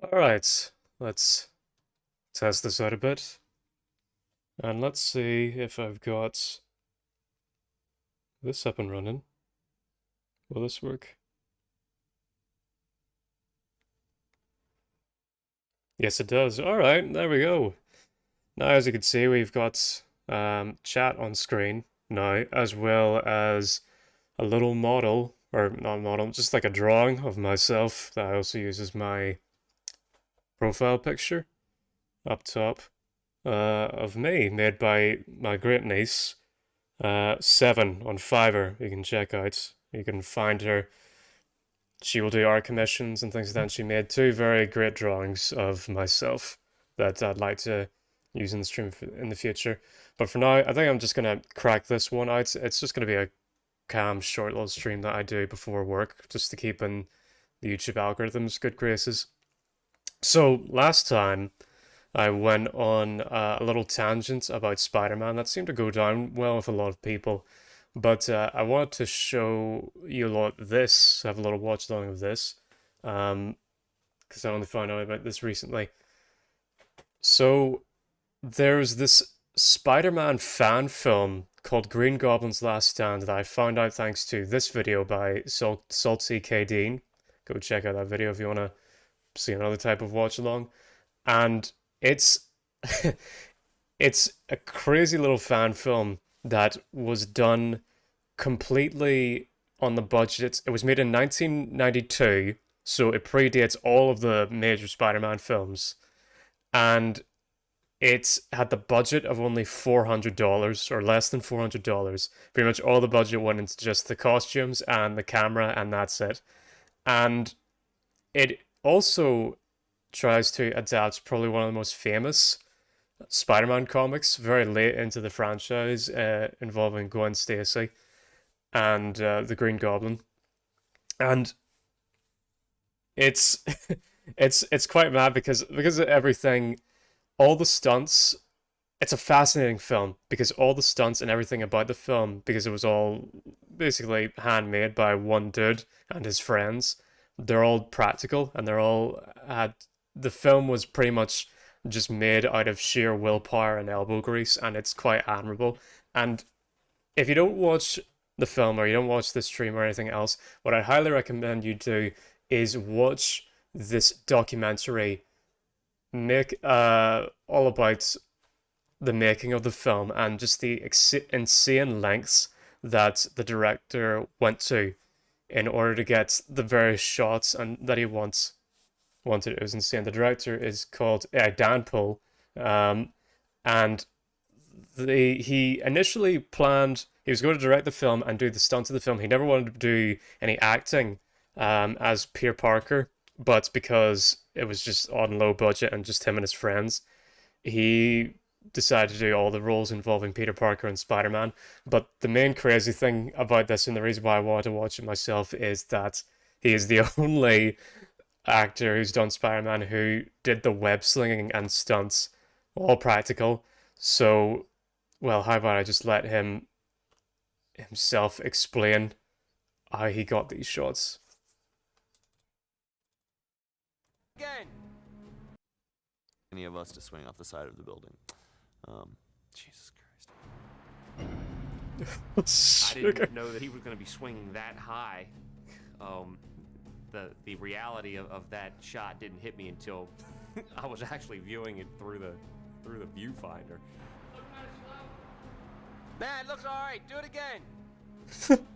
Alright, let's test this out a bit. And let's see if I've got this up and running. Will this work? Yes, it does. Alright, there we go. Now, as you can see, we've got chat on screen now, as well as a little model, or not model, just like a drawing of myself that I also use as my profile picture up top of me, made by my great niece, Seven on Fiverr. You can check out. You can find her. She will do art commissions and things like that. And she made two very great drawings of myself that I'd like to use in the stream in the future. But for now, I think I'm just gonna crack this one out. It's just gonna be a calm, short little stream that I do before work, just to keep in the YouTube algorithm's good graces. So last time, I went on a little tangent about Spider-Man that seemed to go down well with a lot of people. But I wanted to show you a lot this, have a little watch along of this, because I only found out about this recently. So there's this Spider-Man fan film called Green Goblin's Last Stand that I found out thanks to this video by Salty K. Dean. Go check out that video if you want to see another type of watch along. And it's it's a crazy little fan film that was done completely on the budget. It was made in 1992, so it predates all of the major Spider-Man films, and it had the budget of only $400 or less than $400. Pretty much all the budget went into just the costumes and the camera, and that's it. And it also tries to adapt probably one of the most famous Spider-Man comics very late into the franchise, involving Gwen Stacy and the Green Goblin, and it's it's quite mad because of everything, all the stunts. It's a fascinating film because all the stunts and everything about the film, because it was all basically handmade by one dude and his friends. They're all practical and they're all had. The film was pretty much just made out of sheer willpower and elbow grease, and it's quite admirable. And if you don't watch the film or you don't watch the stream or anything else, what I highly recommend you do is watch this documentary, make all about the making of the film and just the insane lengths that the director went to in order to get the various shots and that he wanted. It was insane. The director is called Dan Pohl, and he initially planned he was going to direct the film and do the stunts of the film. He never wanted to do any acting as Peter Parker, but because it was just on low budget and just him and his friends, he decided to do all the roles involving Peter Parker and Spider-Man. But the main crazy thing about this, and the reason why I wanted to watch it myself, is that he is the only actor who's done Spider-Man who did the web slinging and stunts, all practical. So, well, how about I just let him himself explain how he got these shots? Again. Any of us to swing off the side of the building. Jesus Christ. I didn't know that he was going to be swinging that high. The reality of that shot didn't hit me until I was actually viewing it through the viewfinder. Man, looks all right. Do it again.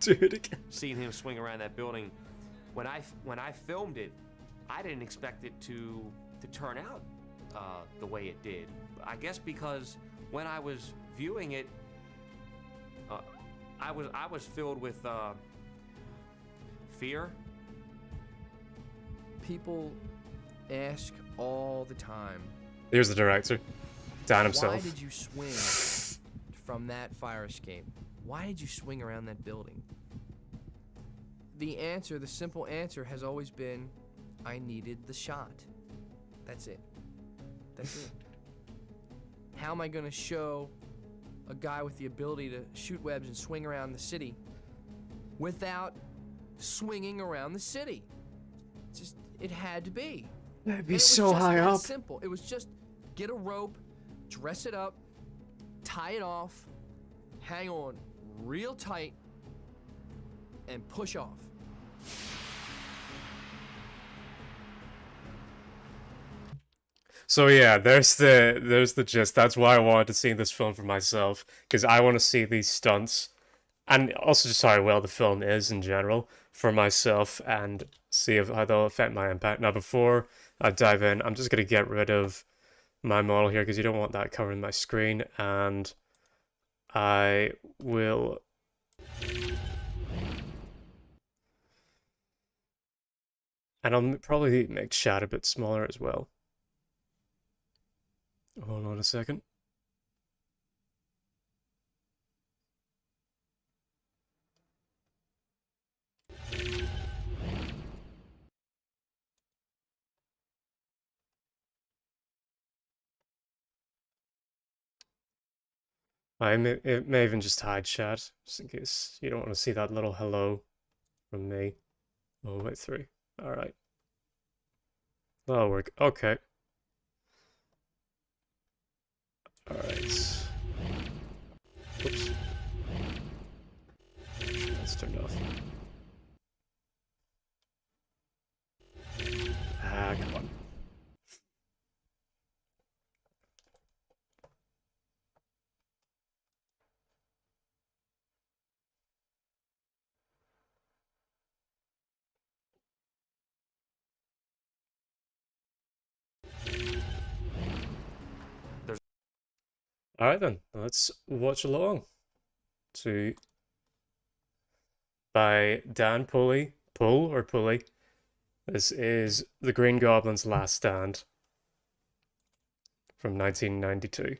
Do it again. Seeing him swing around that building, when I filmed it, I didn't expect it to turn out the way it did. I guess because when I was viewing it, I was filled with fear. People ask all the time. Here's the director, Dan himself. Why did you swing from that fire escape? Why did you swing around that building? The answer, the simple answer, has always been, I needed the shot. That's it. That's it. How am I going to show a guy with the ability to shoot webs and swing around the city without swinging around the city? It had to be. That'd be And it was so just high that up. simple. It was just get a rope, dress it up, tie it off, hang on real tight, and push off. So yeah, there's the gist. That's why I wanted to see this film for myself, because I want to see these stunts, and also just how well the film is in general for myself, and see if how they'll affect my impact. Now, before I dive in, I'm just gonna get rid of my model here because you don't want that covering my screen, and I will. And I'll probably make chat a bit smaller as well. Hold on a second. It may even just hide chat, just in case you don't want to see that little hello from me all the way through. Alright. That'll work. Okay. Alright. Oops. That's turned off. Ah, come on. Alright then, let's watch along to by Dan Pulley. This is The Green Goblin's Last Stand from 1992.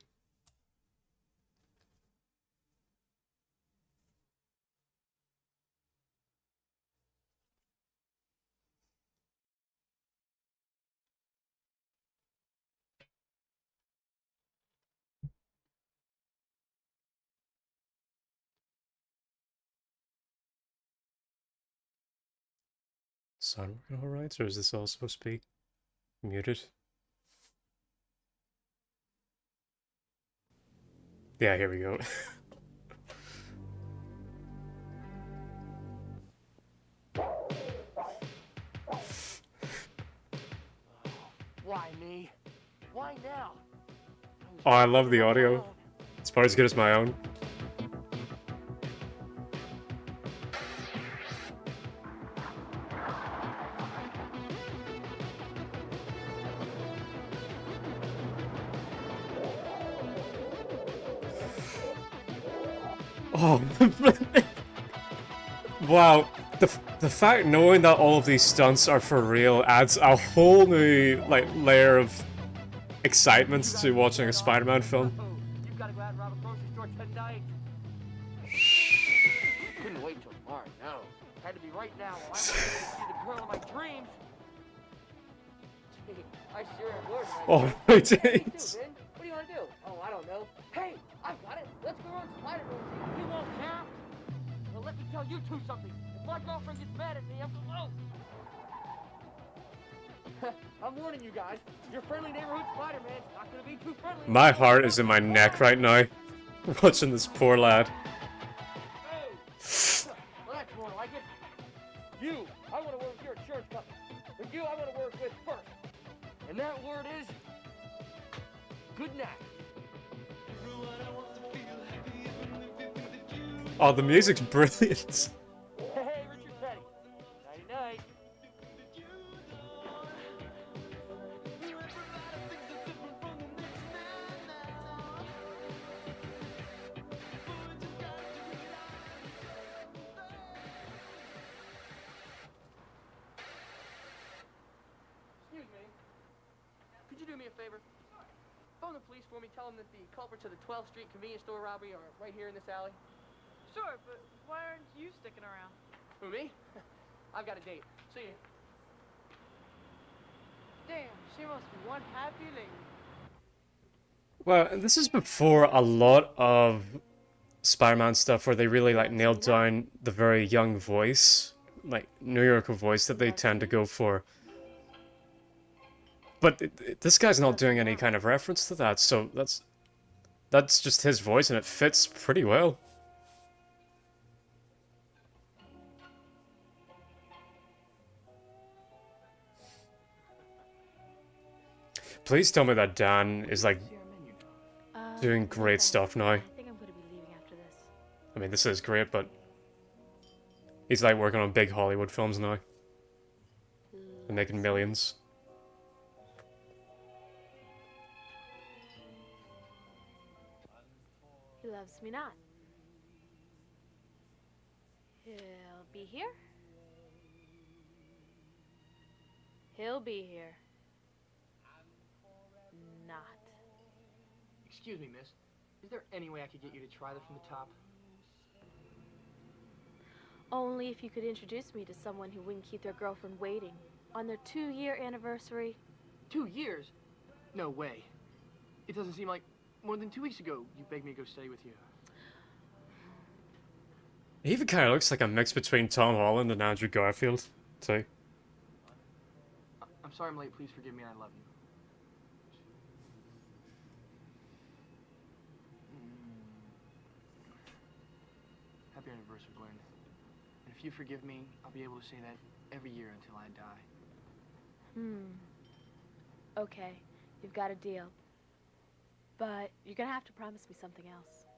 Sound working alright, or is this all supposed to be muted? Yeah, here we go. Why me? Why now? Oh, I love the audio. It's probably as good as my own. Oh, wow. The fact knowing that all of these stunts are for real adds a whole new like layer of excitement to watching a Spider-Man film. You've got to go out and rob a grocery store tonight. Couldn't wait till tomorrow. No, had to be right now. While I wanted to see the girl of my dreams. Gee, I sure am bored. Oh my What do you do, days. Ben? What do you want to do? Oh, I don't know. Hey, I've got it. Let's go on Spiderman. You won't care. Well, let me tell you two something. If my girlfriend gets mad at me, I'm gonna. I'm warning you guys. Your friendly neighborhood Spider-Man's not gonna be too friendly. My heart is in my neck right now, watching this poor lad. Well, that's more like it. You, I want to work with your insurance company. But you, I want to work with first. And that word is good night. Oh, the music's brilliant. Hey, Richard Petty. Nighty night. Excuse me. Could you do me a favor? Phone the police for me. Tell them that the culprits of the 12th Street convenience store robbery are right here in this alley. Sure, but why aren't you sticking around? Who, me? I've got a date. See you. Damn, she must be one happy lady. Well, this is before a lot of Spider-Man stuff where they really like nailed down the very young voice, like New Yorker voice that they tend to go for. But this guy's not doing any kind of reference to that, so that's just his voice, and it fits pretty well. Please tell me that Dan is like doing great stuff now. I think I'm going to be leaving after this. I mean, this is great, but he's like working on big Hollywood films now and making millions. He loves me not. He'll be here. He'll be here. Not. Excuse me, miss. Is there any way I could get you to try that from the top? Only if you could introduce me to someone who wouldn't keep their girlfriend waiting on their 2-year anniversary. 2 years? No way. It doesn't seem like more than 2 weeks ago you begged me to go stay with you. He even kind of looks like a mix between Tom Holland and Andrew Garfield, too. I'm sorry I'm late. Please forgive me. I love you. Happy anniversary, Glenn. And if you forgive me, I'll be able to say that every year until I die. Okay, you've got a deal. But you're gonna have to promise me something else.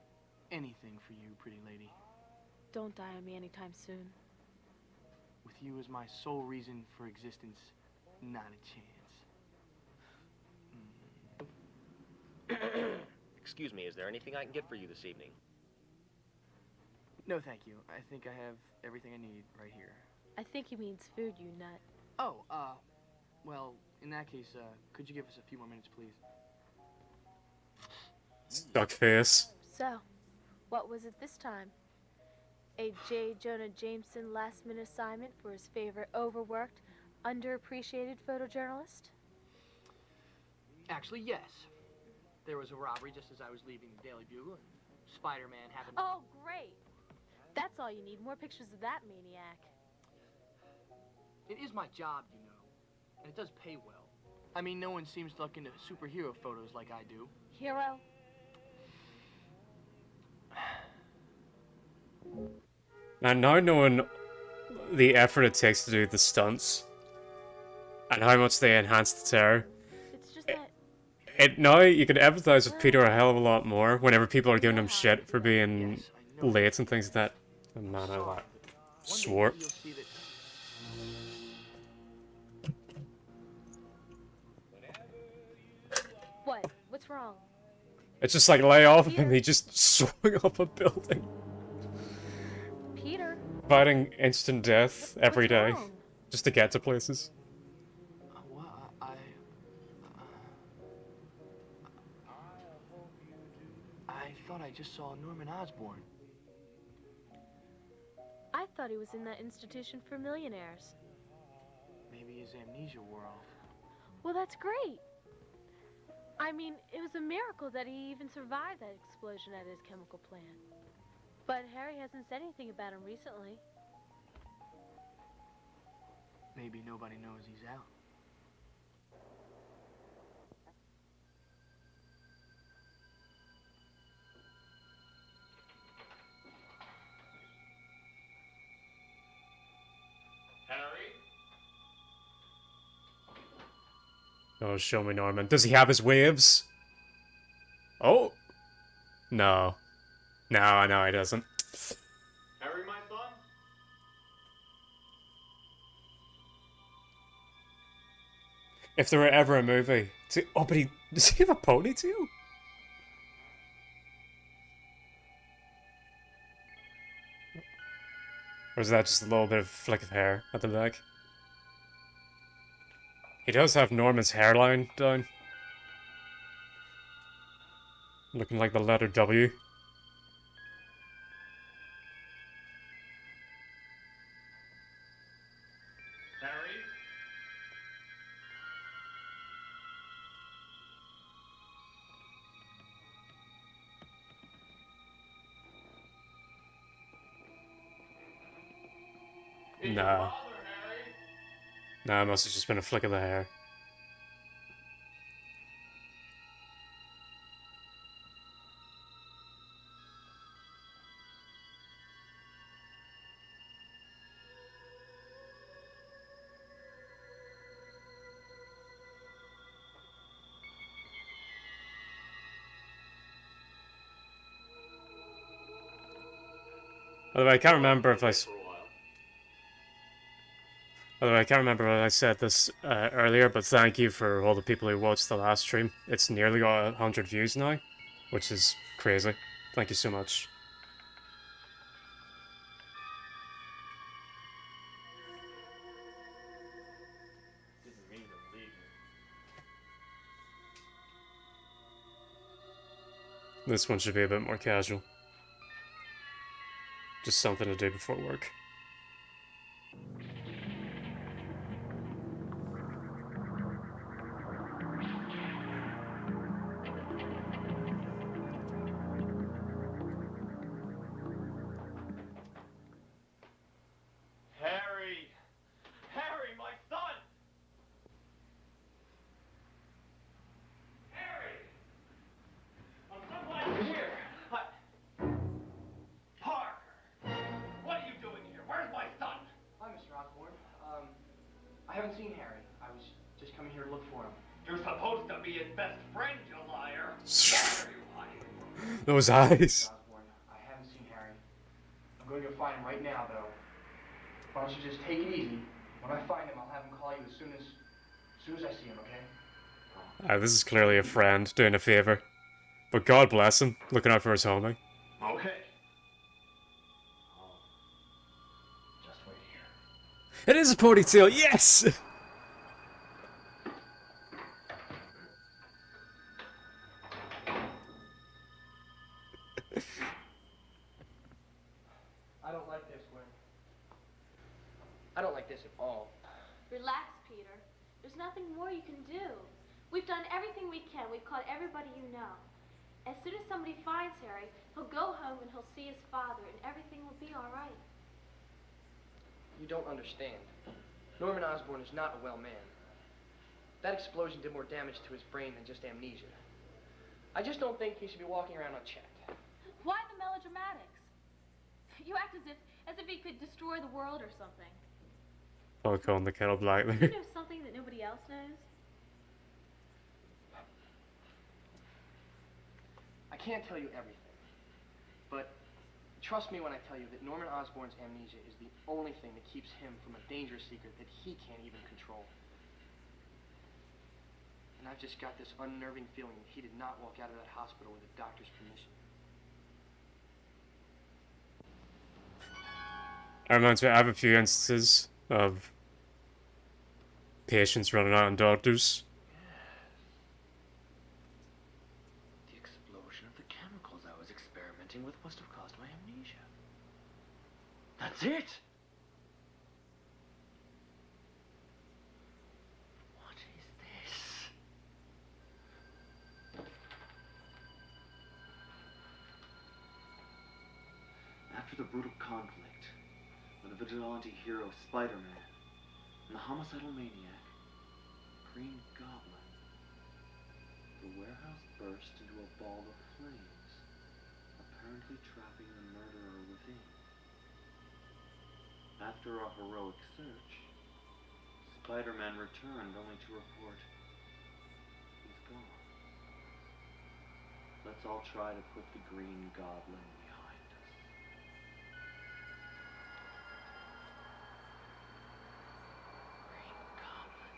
Anything for you, pretty lady. Don't die on me anytime soon. With you as my sole reason for existence, not a chance. Excuse me, is there anything I can get for you this evening? No, thank you. I think I have everything I need right here. I think he means food, you nut. Oh, well, in that case, could you give us a few more minutes, please? Stuck face. So, what was it this time? A J. Jonah Jameson last-minute assignment for his favorite overworked, underappreciated photojournalist? Actually, yes. There was a robbery just as I was leaving the Daily Bugle, and Spiderman happened. Oh, great! That's all you need, more pictures of that maniac. It is my job, you know, and it does pay well. I mean, no one seems to look into superhero photos like I do. Hero? And now knowing the effort it takes to do the stunts and how much they enhance the terror, It's just that... now you can empathize with Peter a hell of a lot more whenever people are giving him shit for being Yes, I know. late and things like that. Oh, man, I Sorry, like but one day swore. you'll see that. What? What's wrong? It's just like lay off of him, he just swung up a building. Peter? Fighting instant death every What's day wrong? just to get to places. Well, I thought I just saw Norman Osborn. I thought he was in that institution for millionaires. Maybe his amnesia wore off. Well, that's great. I mean, it was a miracle that he even survived that explosion at his chemical plant. But Harry hasn't said anything about him recently. Maybe nobody knows he's out. Oh, show me Norman. Does he have his waves? Oh. No. No, he doesn't. Harry, my son? If there were ever a movie... Oh, but does he have a ponytail? Or is that just a little bit of flick of hair at the back? He does have Norman's hairline down. Looking like the letter W. Harry? Nah. Nah, it must have just been a flick of the hair. By the way, I can't remember if I For a while. By the way, I can't remember if I said this earlier, but thank you for all the people who watched the last stream. It's nearly got 100 views now, which is crazy. Thank you so much. Didn't mean to leave you. This one should be a bit more casual. Just something to do before work. Harry! Harry, my son! Harry! I'm so glad you're here. Parker! What are you doing here? Where's my son? Hi, Mr. Osborn. I haven't seen Harry. I was just coming here to look for him. You're supposed to be his best friend, you liar. Why are you hiding? Those eyes. Osborn, I haven't seen Harry. I'm going to go find him right now, though. Why don't you just take it easy? When I find him, I'll have him call you as soon as I see him, okay? This is clearly a friend doing a favor. But God bless him, looking out for his homie. Okay. Just wait here. It is a ponytail, yes! I don't like this, Gwen. I don't like this at all. Relax, Peter. There's nothing more you can do. We've done everything we can. We've called everybody you know. As soon as somebody finds Harry, he'll go home and he'll see his father, and everything will be all right. You don't understand. Norman Osborn is not a well man. That explosion did more damage to his brain than just amnesia. I just don't think he should be walking around unchecked. Why the melodramatics? You act as if he could destroy the world or something. Probably calling the kettle black You there. know something that nobody else knows? I can't tell you everything, but trust me when I tell you that Norman Osborn's amnesia is the only thing that keeps him from a dangerous secret that he can't even control. And I've just got this unnerving feeling that he did not walk out of that hospital with a doctor's permission. I reminds me, I have a few instances of patients running out on doctors. The explosion of the chemicals I was experimenting with must have caused my amnesia. That's it! What is this? After the brutal conflict, when the vigilante hero Spiderman and the homicidal maniac Green Goblin, the warehouse burst into a ball of flames, apparently trapping the murderer within. After a heroic search, Spider-Man returned only to report he's gone. Let's all try to put the Green Goblin behind us. Green Goblin.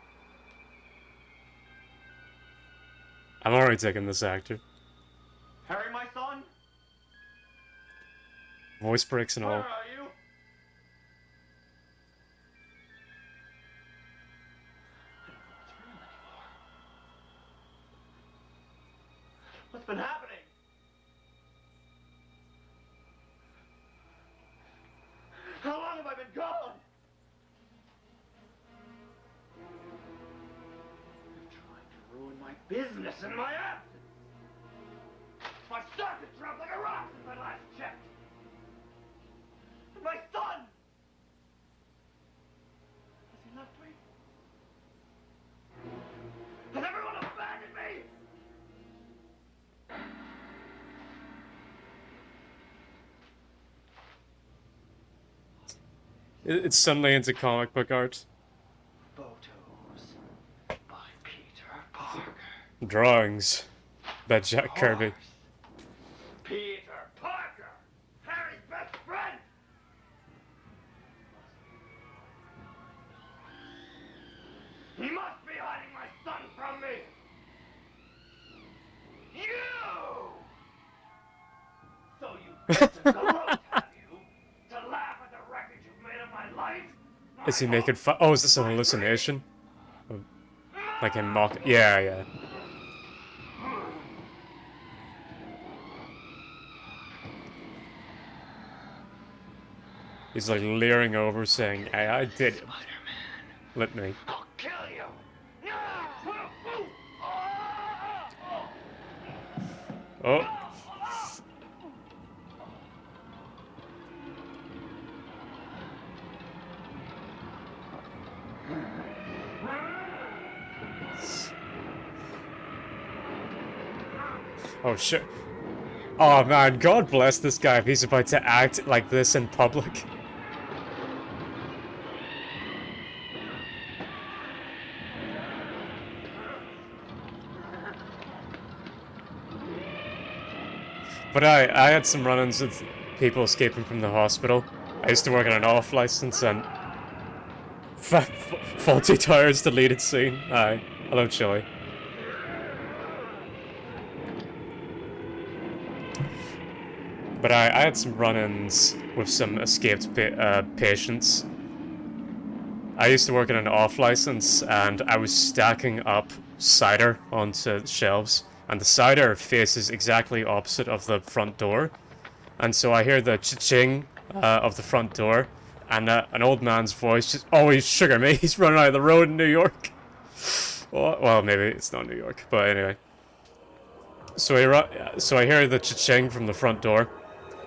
I'm already taking this actor. Harry, my son? Voice breaks and Where all. are you? I don't know what's real anymore. What's been happening? How long have I been gone? You're trying to ruin my business and my absence. My stock has dropped like a rock since I last checked. And my son! Has he left me? Has everyone abandoned me? It's suddenly into comic book art. Photos by Peter Parker. Drawings by Jack Kirby. Peter Parker! Harry's best friend! To gloat, have you? To laugh at the wreckage you've made of my life? Is he making fun? Oh, is this a hallucination? Like him mock? Yeah, yeah. He's like leering over, saying, "Hey, I did it. Let me." I'll kill you. Oh. Oh shit. Oh man, God bless this guy if he's about to act like this in public. But I had some run-ins with people escaping from the hospital. I used to work on an off license and faulty tires deleted scene. Aye, hello Chili. But I had some run-ins with some escaped patients. I used to work on an off license and I was stacking up cider onto shelves. And the cider faces exactly opposite of the front door. And so I hear the cha-ching of the front door. And an old man's voice just, oh, he's sugar me, he's running out of the road in New York. Well, maybe it's not New York, but anyway. So I hear the cha-ching from the front door.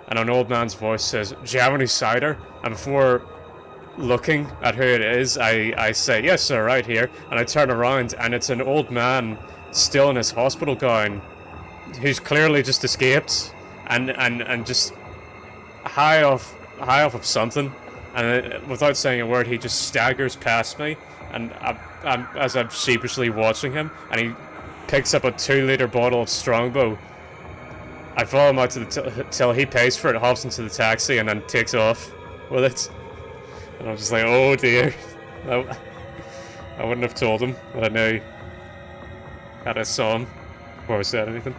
And an old man's voice says, "Do you have any cider?" And before looking at who it is, I say, "Yes, sir, right here." And I turn around, and it's an old man still in his hospital gown, who's clearly just escaped, and just high off of something. And without saying a word, he just staggers past me, and as I'm sheepishly watching him, and he picks up a 2-liter bottle of Strongbow. I follow him out to the till he pays for it, hops into the taxi, and then takes off with it. And I'm just like, oh dear. I wouldn't have told him that I knew that I saw him before I said anything.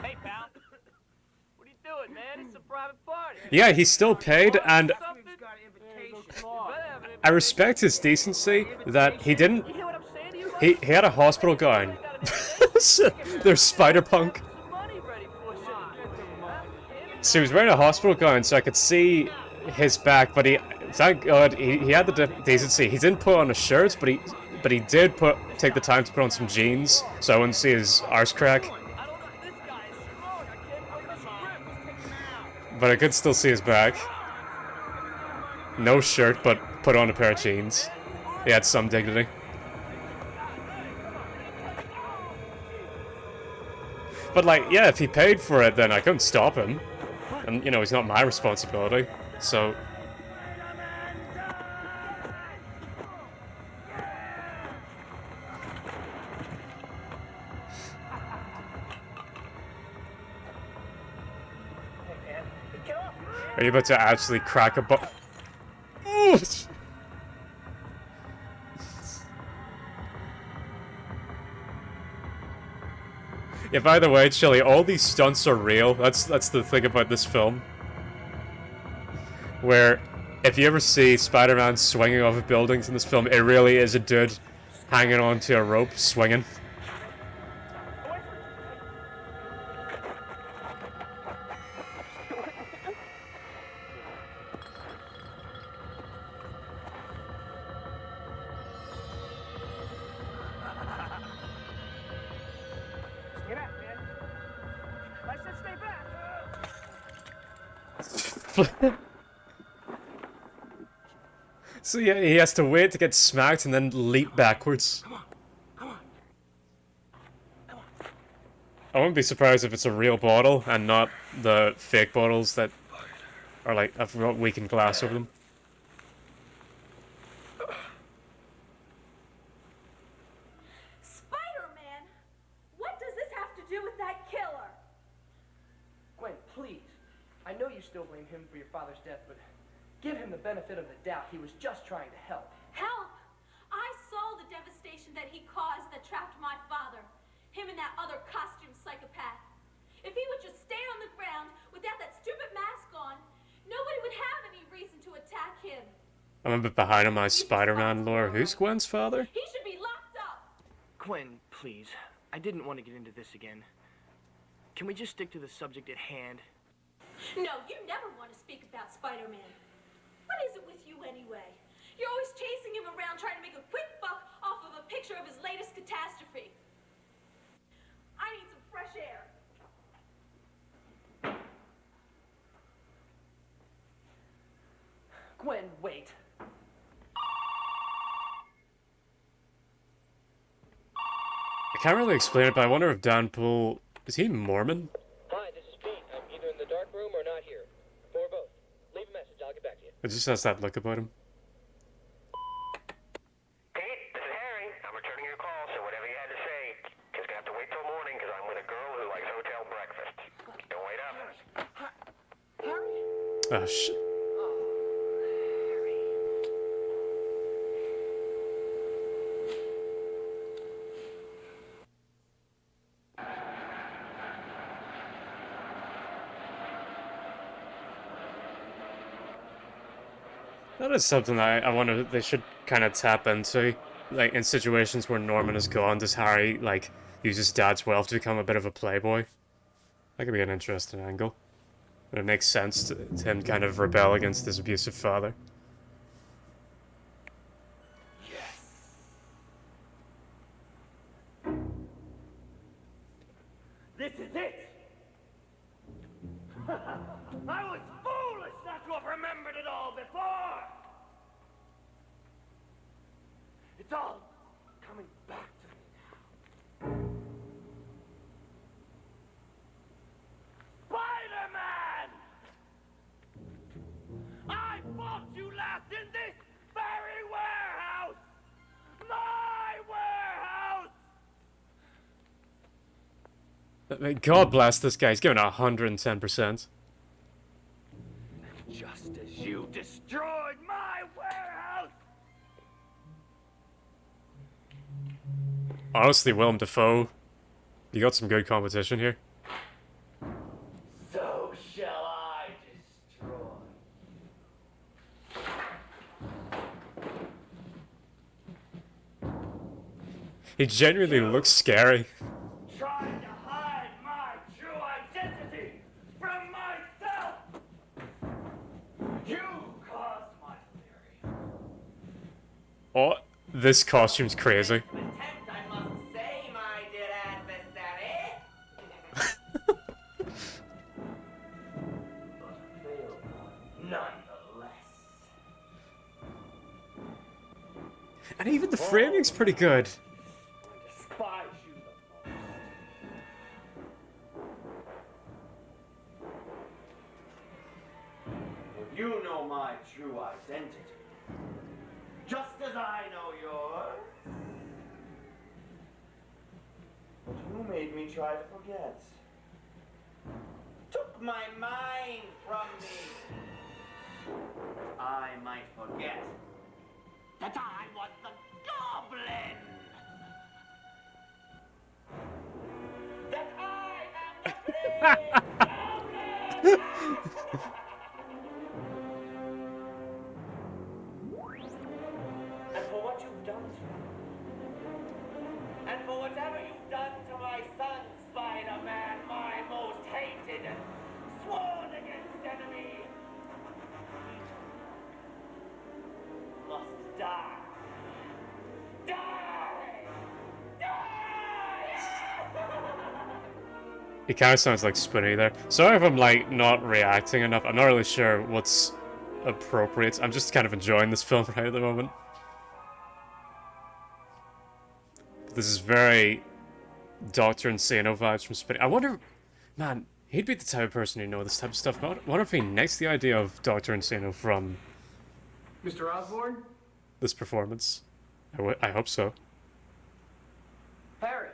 Hey, pal. What are you doing, man? It's a private party. Yeah, he's still paid, and Something? I respect his decency that he didn't. You hear what I'm saying to you? He had a hospital gown. There's Spider-Punk. Some money ready for you. So he was wearing a hospital gown, so I could see his back. But thank God, he had the decency. He didn't put on a shirt, but he did take the time to put on some jeans, so I wouldn't see his arse crack. I don't know. This guy is strong. I can't break this grip. But I could still see his back. No shirt, but put on a pair of jeans. He had some dignity. But like, yeah, if he paid for it, then I couldn't stop him. And, you know, it's not my responsibility. So... Are you about to actually crack a Yeah, by the way, Chili, all these stunts are real. That's the thing about this film. Where, if you ever see Spider-Man swinging off of buildings in this film, it really is a dude hanging onto a rope, swinging. Stay back, man. I said stay back. So yeah, he has to wait to get smacked and then leap backwards. I wouldn't be surprised if it's a real bottle and not the fake bottles that are like, have got weakened glass over them. Spider-Man! What does this have to do with that killer? Gwen, please. I know you still blame him for your father's death, but give him the benefit of the doubt. He was just trying to help. Help! I saw the devastation that he caused that trapped my father. Him and that other costume psychopath. If he would just stay on the ground without that stupid mask on, nobody would have any reason to attack him. I'm a bit behind on my Spider-Man lore. Who's Gwen's father? He should be locked up! Gwen, please. I didn't want to get into this again. Can we just stick to the subject at hand? No, you never want to speak about Spider-Man. What is it with you anyway? You're always chasing him around trying to make a quick buck off of a picture of his latest catastrophe. I need some fresh air. Gwen, wait. I can't really explain it, but I wonder if Dan Poole... Is he Mormon? Hi, this is Pete. I'm either in the dark room or not here. Or both. Leave a message. I'll get back to you. It just has that look about him. Pete, this is Harry. I'm returning your call, so whatever you had to say, just gonna have to wait till morning because I'm with a girl who likes hotel breakfast. Don't wait up. Oh, shit. That is something I wonder they should kind of tap into. Like, in situations where Norman is gone, does Harry, like, use his dad's wealth to become a bit of a playboy? That could be an interesting angle. But it makes sense to him kind of rebel against his abusive father. This is it! I was foolish not to have remembered it all before! It's all coming back to me now. Spider-Man! I fought you last in this very warehouse! My warehouse! I mean, God bless this guy. He's giving 110%. Just as you destroyed my warehouse! Honestly, Willem Dafoe, you got some good competition here. So shall I destroy. He genuinely looks scary. Trying to hide my true identity from myself! You caused my theory. Oh, this costume's crazy. Attempt, I must say, my dear adversary. But failed nonetheless. And even the framing's pretty good. I despise you the most. Well, you know my true identity. Just as I know yours. But who made me try to forget? Took my mind from me. I might forget That I was the Goblin. That I am the Green Goblin. and for what you've done to me. And for whatever you've done to my son, Spider-Man, my most hated and sworn against enemy, Must die. die! Die! He kind of sounds like Spinny there. Sorry if I'm, like, not reacting enough. I'm not really sure what's appropriate. I'm just kind of enjoying this film right at the moment. This is very Dr. Insano vibes from Spinny. I wonder... Man, he'd be the type of person who know this type of stuff. I wonder if he next the idea of Dr. Insano from Mr. Osborn? this performance. I hope so. Harry.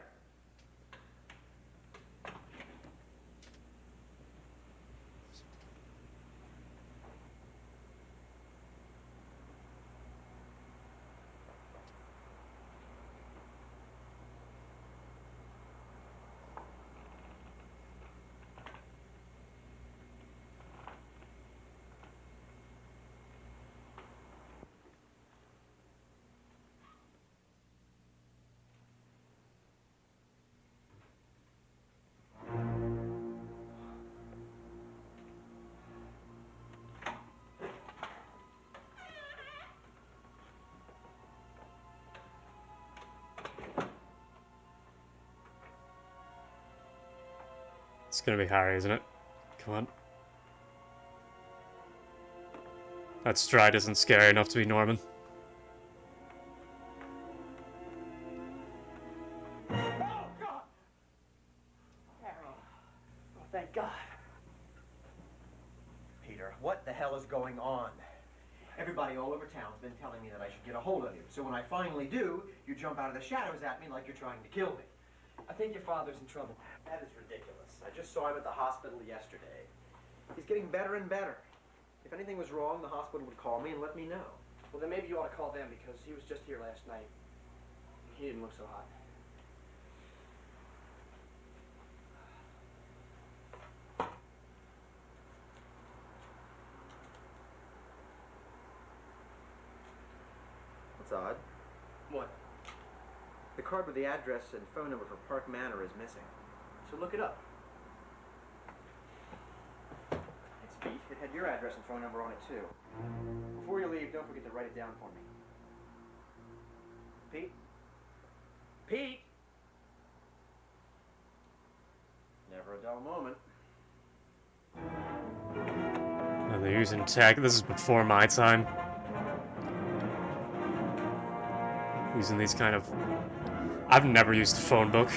It's gonna be Harry, isn't it? Come on. That stride isn't scary enough to be Norman. Oh, God! Harry. Oh, thank God. Peter, what the hell is going on? Everybody all over town's been telling me that I should get a hold of you. So when I finally do, you jump out of the shadows at me like you're trying to kill me. I think your father's in trouble. That is ridiculous. I just saw him at the hospital yesterday. He's getting better and better. If anything was wrong, the hospital would call me and let me know. Well, then maybe you ought to call them because he was just here last night. He didn't look so hot. That's odd. What? The card with the address and phone number for Park Manor is missing. So look it up. It's Pete. It had your address and phone number on it, too. Before you leave, don't forget to write it down for me. Pete? Pete! Never a dull moment. And they're using tech. This is before my time. Using these kind of... I've never used a phone book.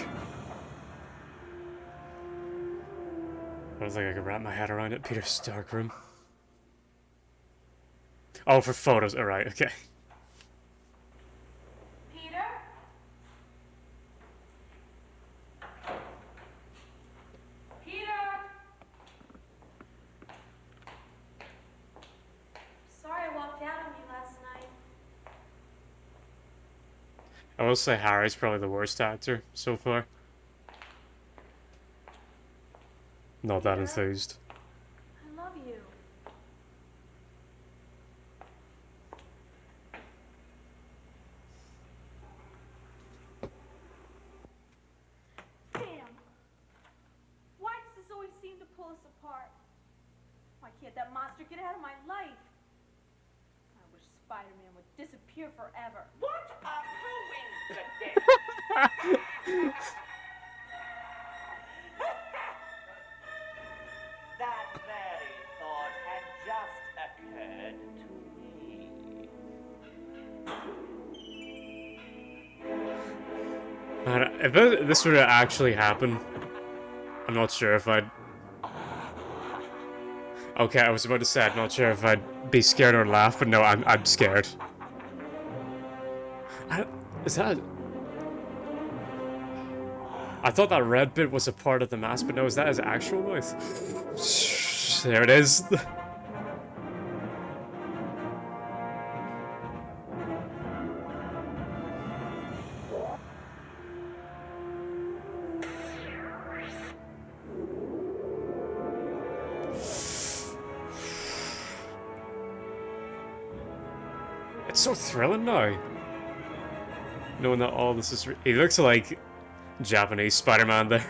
I don't think I could wrap my head around it. Peter's darkroom. Oh, for photos. Alright, okay. Peter? Peter? Sorry I walked out on you last night. I will say Harry's probably the worst actor so far. Not that enthused. I love you. Damn. Why does this always seem to pull us apart? Why can't that monster get out of my life? I wish Spider-Man would disappear forever. What a coincidence! That very thought had just occurred to me. Man, if this were to actually happen, I'm not sure if I'd... Okay, I was about to say I'm not sure if I'd be scared or laugh, but no, I'm scared. Is that... I thought that red bit was a part of the mask, but no, is that his actual voice? There it is. It's so thrilling now. Knowing that all this is... He looks like Japanese Spider-Man there.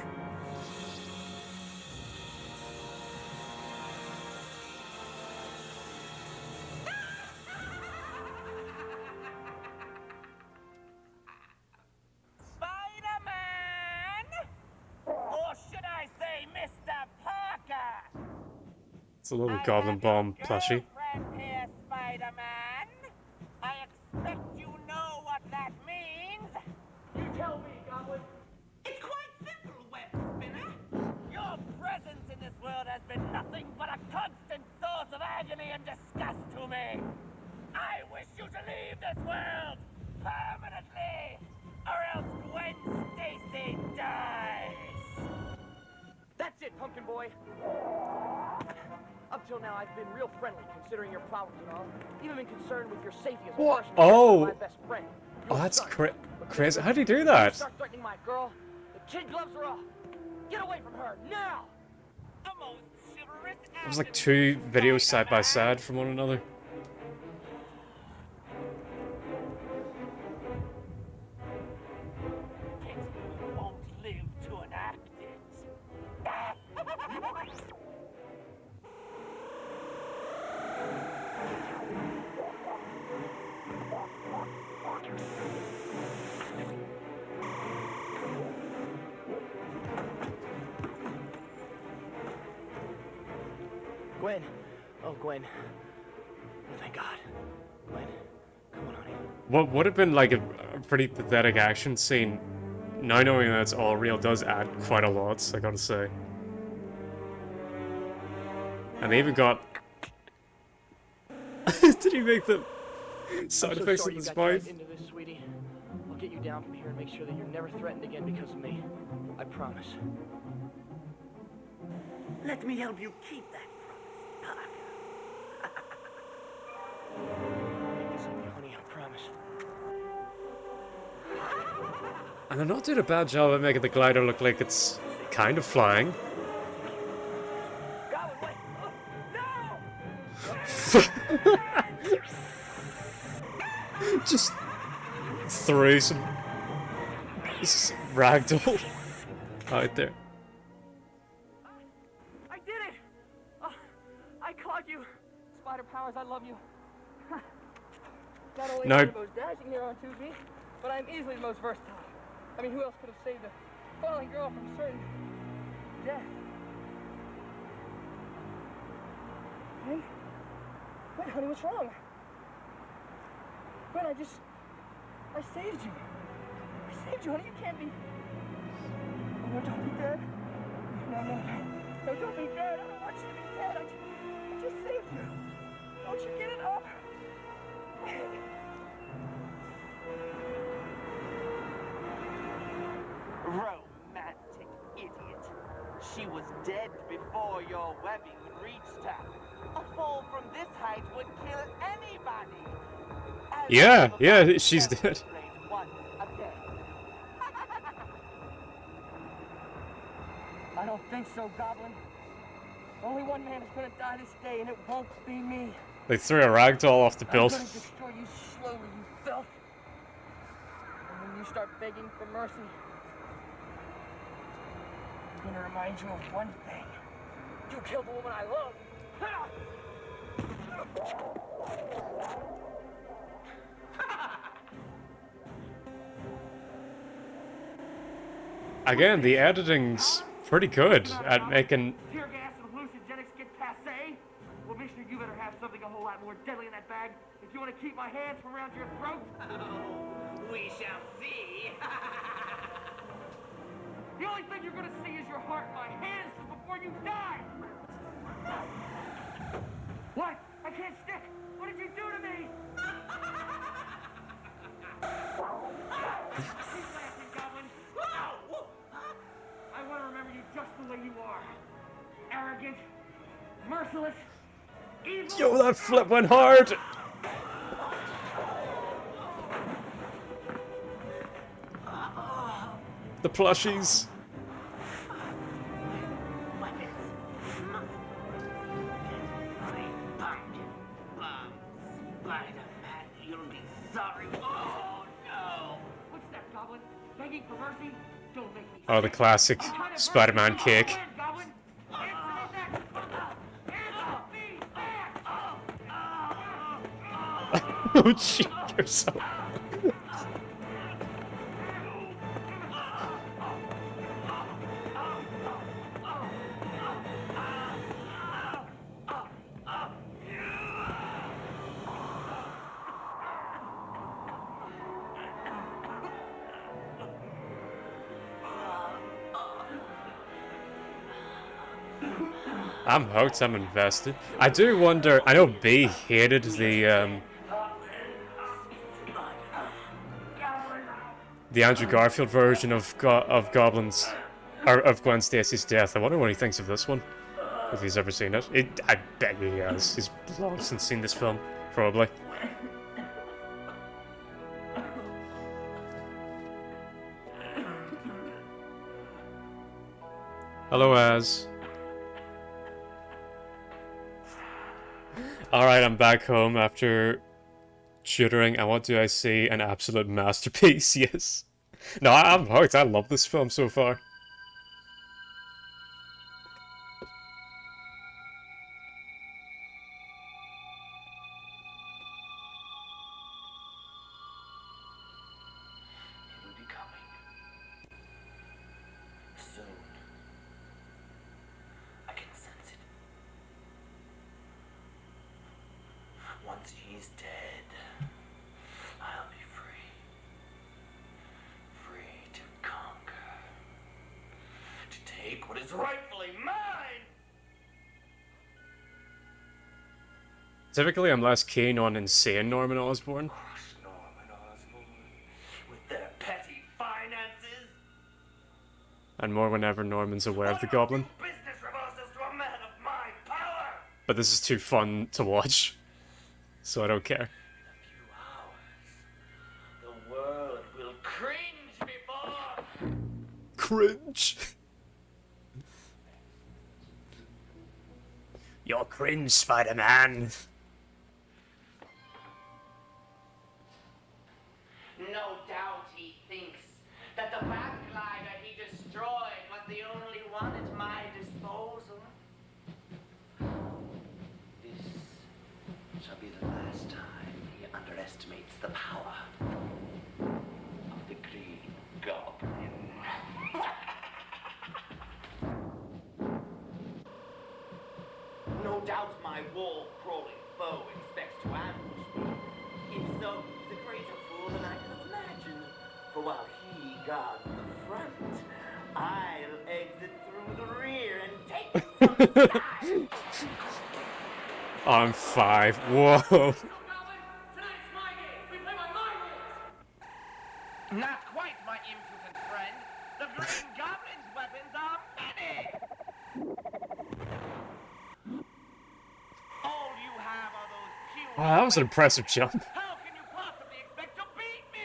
Spider-Man! Or should I say Mr. Parker? It's a little Goblin Bomb plushie. Girlfriend here, Spider-Man. I expect you know what that means. You tell me, Goblin. It's quite simple, Web Spinner. Your presence in this world has been nothing but a constant source of agony and disgust to me. I wish you to leave this world permanently, or else Gwen Stacy dies. That's it, Pumpkin Boy. Up till now, I've been real friendly, considering your problems and all. Even been concerned with your safety as a What? person. Oh. My best friend. Oh, Your that's son. crazy. How do you do You that? start threatening my girl, the kid gloves are off. Get away from her now. A most chivalrous It was like two videos side by side from one another. Pity you won't live to enact it. Gwen! Oh, Gwen. Oh, thank God. Gwen, come on, honey. What would have been like a pretty pathetic action scene, now knowing that it's all real does add quite a lot, I gotta say. And they even got... Did he make the sound effects in his mouth? Into this, sweetie. I'll get you down from here and make sure that you're never threatened again because of me. I promise. Let me help you keep that promise, Parker. I'll make this of you, honey, I promise. And they're not doing a bad job at making the glider look like it's kind of flying. Goblin, wait! Oh, no! Just threw some ragdoll out there. I did it! Oh, I caught you. Spider Powers, I love you. Not only No. am I the most dashing hero on 2B, but I'm easily the most versatile. I mean, who else could have saved a fallen girl from certain death? Hey? Wait, honey, what's wrong? Wait, I saved you. I saved you, honey, you can't be... Oh, no, don't be dead. No, no, no. No, don't be dead. I don't want you to be dead. I just saved you. Don't you get it up? Romantic idiot. She was dead before your webbing reached her. A fall from this height would kill anybody. As Yeah, I yeah, never she's felt dead. great once again. I don't think so, Goblin. Only one man is gonna die this day, and it won't be me. They threw a ragdoll off the I'm build. gonna destroy you slowly, you filth. And when you start begging for mercy, I'm gonna remind you of one thing. You killed the woman I love. Again, the editing's pretty good at making... Tear gas and hallucinogenics get passé. Well, Mister, you better have something a whole lot more deadly in that bag if you want to keep my hands from around your throat. Oh, we shall see. The only thing you're gonna see is your heart in my hands before you die. What? I can't stick. What did you do to me? Keep laughing, Goblin. I want to remember you just the way you are. Arrogant, merciless, evil. Yo, that flip went hard! The plushies. Spider-Man, you'll be sorry. Oh, no! What's that, Goblin? Begging for mercy? Don't make me. Oh, the classic Spider-Man kick. Goblin, answer me next. Answer me back. Oh, shit, you're so... I'm hooked, I'm invested. I do wonder, I know B hated the Andrew Garfield version of Goblin's, or of Gwen Stacy's death. I wonder what he thinks of this one, if he's ever seen it. I bet he has. He's long since seen this film, probably. Hello, Az. Alright, I'm back home after tutoring, and what do I see? An absolute masterpiece, yes. No, I'm hooked. I love this film so far. It will be coming. Soon. I can sense it. once he's dead, I'll be free. Free to conquer. To take what is rightfully mine! Typically, I'm less keen on insane Norman Osborn. Crush Norman Osborn with their petty finances. And more whenever Norman's aware of the Goblin. Business reverses to a man of my power. But this is too fun to watch, so I don't care. In a few hours, the world will cringe before. Cringe. You're cringe, Spider-Man. No doubt he thinks that the backglider he destroyed was the only one at my disposal. This shall be the last time he underestimates the power of the Green Goblin. No doubt my wall-crawling foe expects to ambush me. If so, he's a greater fool than I could have imagined. For while he guards the front, I'll exit through the rear and take it from the side. I'm 5. Whoa. Tonight's my game. We play by my rules. Not quite, my impudent friend. The Green Goblin's weapons are many. All you have are those puny Wow, that was an impressive jump. How can you possibly expect to beat me?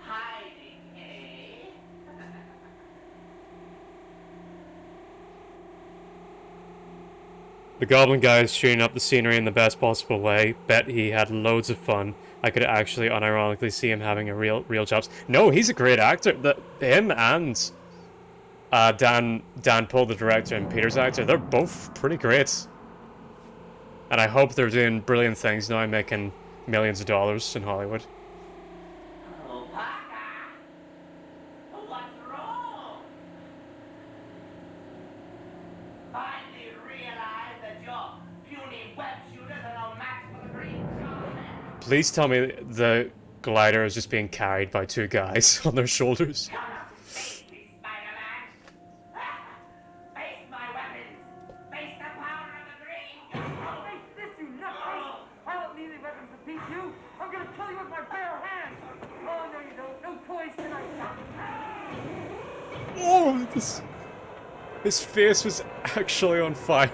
Hiding, eh? The Goblin guy is shooting up the scenery in the best possible way. Bet he had loads of fun. I could actually unironically see him having a real chops. No, he's a great actor. Him and Dan Pohl, the director, and Peter's actor, they're both pretty great. And I hope they're doing brilliant things now, making millions of dollars in Hollywood. Oh, Parker! What's wrong? Finally realize that your puny web shooters are no match for the Green Goblin. Please tell me the glider is just being carried by 2 guys on their shoulders. Come out and face me, Spider-Man. Face my weapons. Face the power of the Green Goblin. Face this, you nutcase! I don't need any weapons to beat you! I'm gonna kill you with my bare hands! Oh, no you don't. No toys tonight. Oh, his face was actually on fire.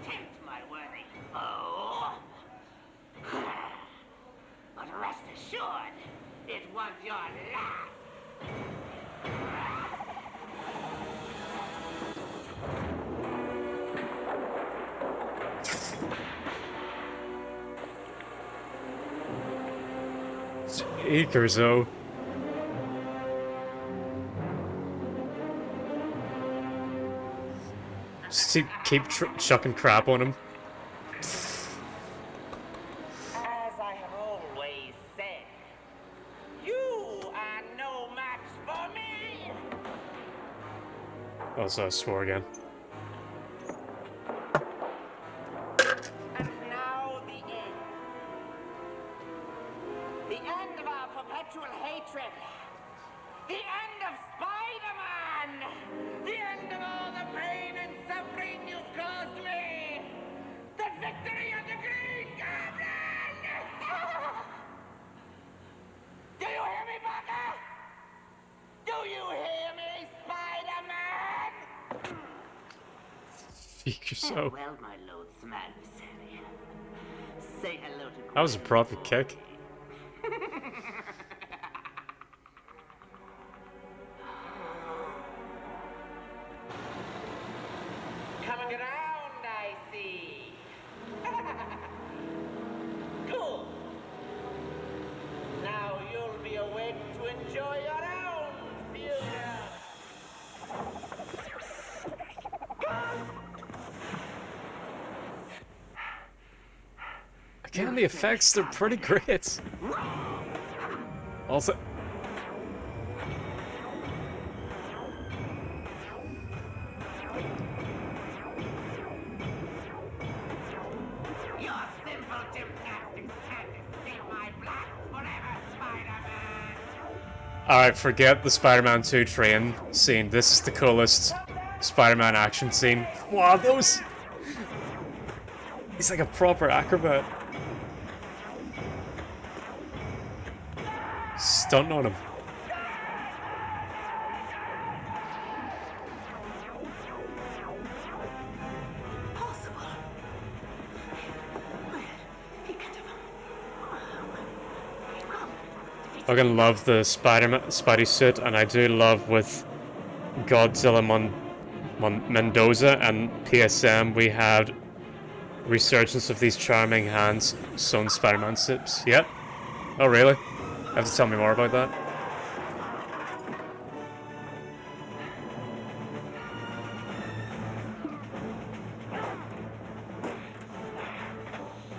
Tempt my worthy foe. But rest assured, it was your last. Acres, though. Just keep chucking crap on him. As I have always said, you are no match for me. Oh, so I swore again. And now the end. The end of our perpetual hatred. The end of Spider-Man. The end of all the pain and suffering you've caused me. The victory of the Green Goblin. Do you hear me, Parker? Do you hear me, Spider-Man? Speak yourself. Well, my loathsome adversary. Say hello to That was a proper kick. Coming around, I see. Cool. Now you'll be awake to enjoy your own future. Again, the effects, they're pretty great. Also, Your simple gymnastics can't escape my blast forever, Spider-Man! alright, forget the Spider-Man 2 train scene. This is the coolest Spider-Man action scene. Wow, those... He's like a proper acrobat. Stunting on him. I fucking love the Spidey suit, and I do love with Godzilla Mendoza and PSM we had resurgence of these charming hands sewn Spider-Man suits. Yep. Oh really? You have to tell me more about that.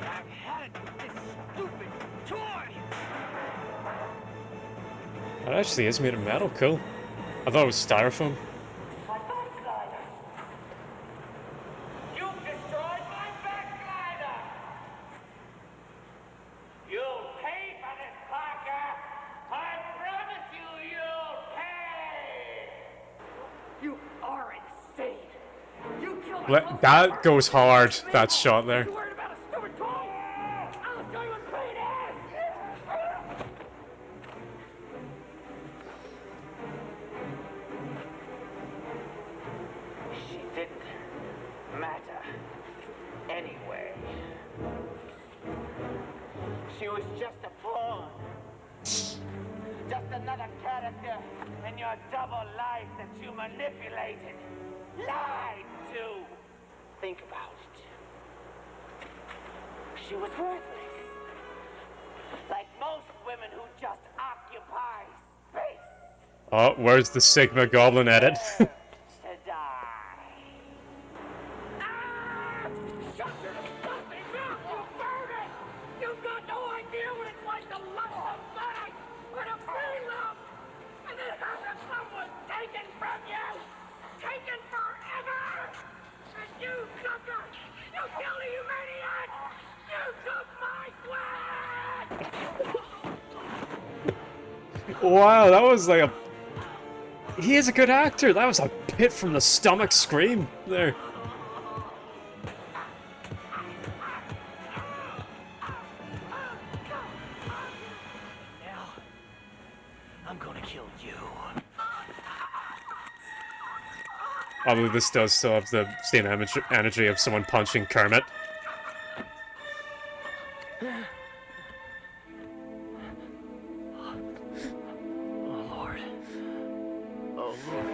I've had it with this stupid toy! That actually is made of metal, cool. I thought it was styrofoam. My backglider! You've destroyed my backglider! You'll pay for this, Parker! I promise you'll pay! You are insane! You killed my That goes hard, that shot there. You worried about a stupid toy? I'll show you what pain is! She didn't matter anyway. She was just a pawn. Just another character in your double life that you manipulated, lied to. Think about it. She was worthless. Like most women who just occupy space. Oh, where's the Sigma Goblin edit? To die. Ah! Shut your disgusting mouth, you burn it! You've got no idea what it's like to love somebody or to be loved, and then have someone taken from you, taken forever. And you sucker! You killed a humaniac! You took my swag! Wow, that was like a... He is a good actor. That was a pit from the stomach scream there. Now, I'm gonna kill you. Although this does still have the same energy of someone punching Kermit.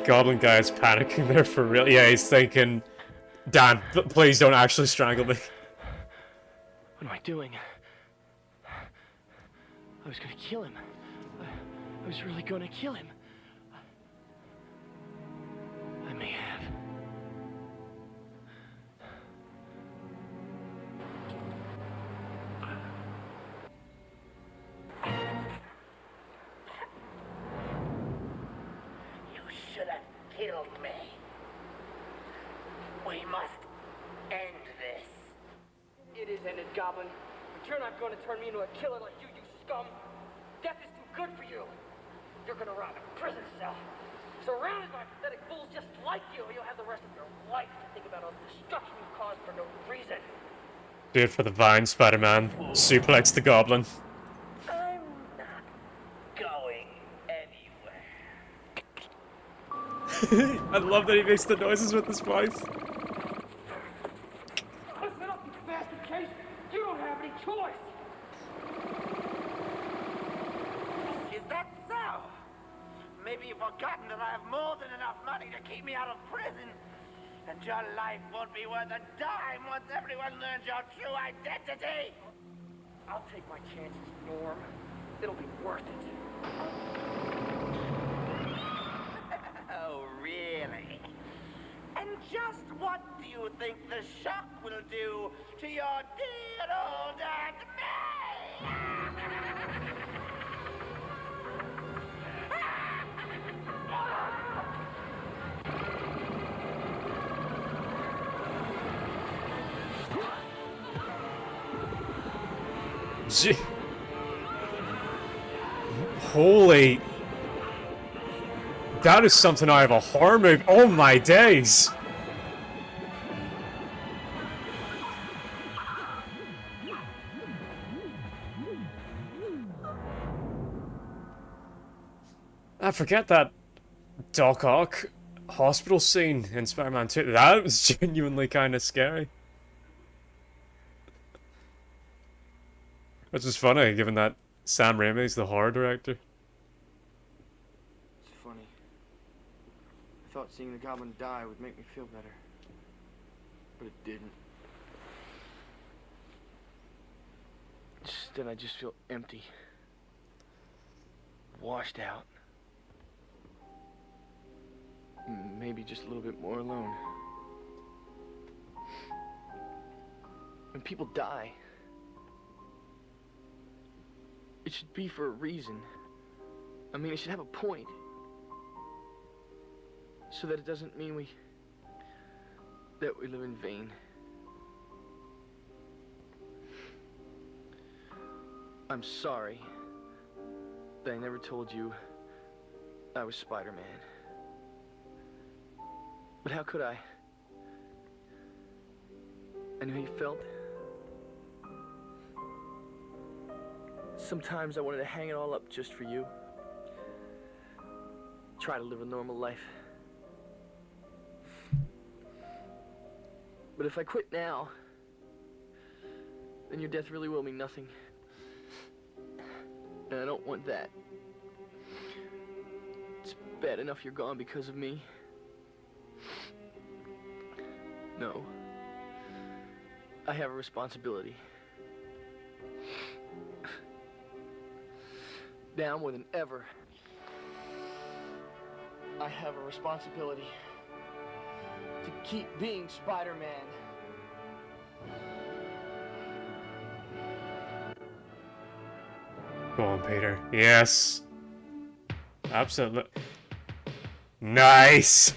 Goblin guy is panicking there for real. Yeah, he's thinking, Dan, please don't actually strangle me. What am I doing? I was gonna kill him. I was really gonna kill him. I may have. You should have killed me. We must end this. It is ended, Goblin. But you're not gonna turn me into a killer like you scum. Death is too good for you. You're gonna rot in a prison cell. Surrounded by pathetic fools just like you. You'll have the rest of your life to think about all the destruction you've caused for no reason. Do it for the vine, Spider-Man. Suplex the Goblin. I'm not going anywhere. I love that he makes the noises with his mouth. Listen up, you bastard case. You don't have any choice. Is that so? Maybe you've forgotten that I have more than enough money to keep me out of prison. And your life won't be worth a dime once everyone learns your true identity. I'll take my chances, Norm. It'll be worth it. Oh, really? And just what do you think the shock will do to your dear old Aunt May? Gee. Holy. That is something out of a horror movie. Oh my days. I forget that Doc Ock hospital scene in Spider-Man 2. That was genuinely kind of scary. Which is funny, given that Sam Raimi's the horror director. It's funny. I thought seeing the Goblin die would make me feel better. But it didn't. Instead, I just feel empty. Washed out. Maybe just a little bit more alone. When people die, it should be for a reason. I mean, it should have a point. So that it doesn't mean that we live in vain. I'm sorry that I never told you I was Spider-Man. But how could I? I knew how you felt. Sometimes I wanted to hang it all up just for you. Try to live a normal life. But if I quit now, then your death really will mean nothing. And I don't want that. It's bad enough you're gone because of me. No. I have a responsibility. Now more than ever, I have a responsibility to keep being Spider-Man. Go on, Peter. Yes. Absolutely. Nice.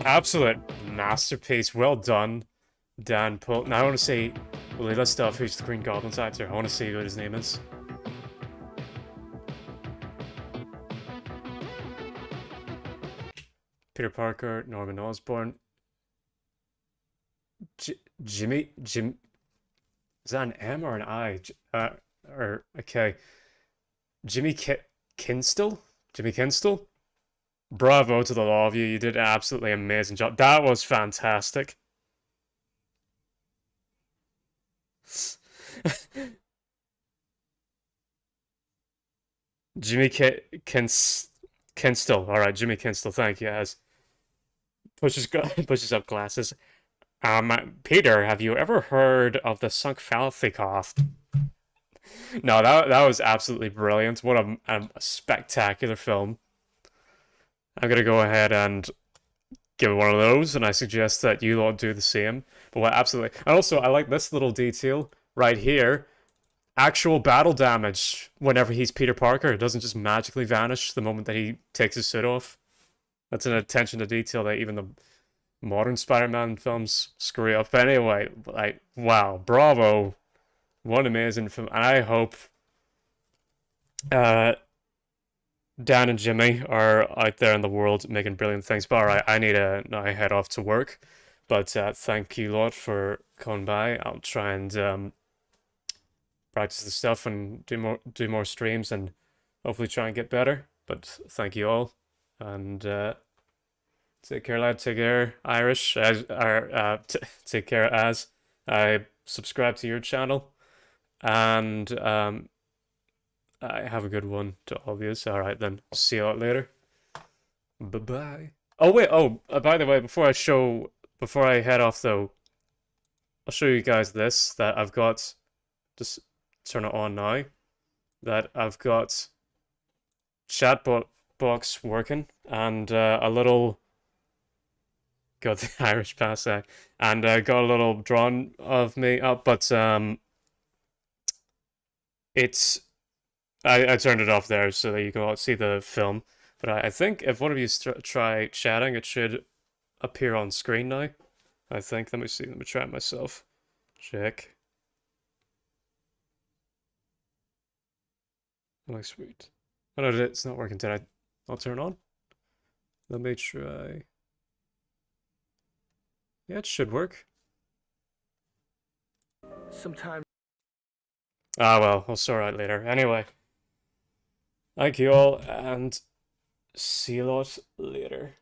Absolute masterpiece. Well done, Dan Pull. Now I want to see, well, let's start who's the Green Goblin's actor. I want to see what his name is. Peter Parker, Norman Osborn. Jimmy? Is that an M or an I? Okay. Jimmy Kinstall? Jimmy Kinstall? Bravo to the lot of you. You did an absolutely amazing job. That was fantastic. Jimmy Kinstall. All right, Jimmy Kinstall. Thank you. As pushes up glasses. Peter, have you ever heard of the sunk fallacy cough? No, that was absolutely brilliant. What a spectacular film. I'm gonna go ahead and give it one of those, and I suggest that you lot do the same. But what, absolutely. And also, I like this little detail right here. Actual battle damage whenever he's Peter Parker. It doesn't just magically vanish the moment that he takes his suit off. That's an attention to detail that even the modern Spider-Man films screw up. But anyway, like, wow, bravo. What an amazing film. And I hope Dan and Jimmy are out there in the world making brilliant things. But alright, I need to now head off to work. But thank you lot for coming by. I'll try and practice the stuff and do more streams and hopefully try and get better. But thank you all. And take care, lad. Take care, Irish. Take care, as I subscribe to your channel. And I have a good one to all of you. Alright then. See you all later. Bye-bye. Oh wait, by the way, before I head off though, I'll show you guys this that I've got. Just turn it on now. That I've got chat box working and a little got the Irish pass and got a little drawing of me up, but it's I turned it off there so that you can all see the film. But I think if one of you try chatting, it should appear on screen now. I think. Let me see. Let me try it myself. Check. Oh, sweet. Oh, no, it's not working. Did I'll turn on? Let me try. Yeah, it should work. Sometimes. Ah, well, I'll sort out later. Anyway. Thank you all, and see you lot later.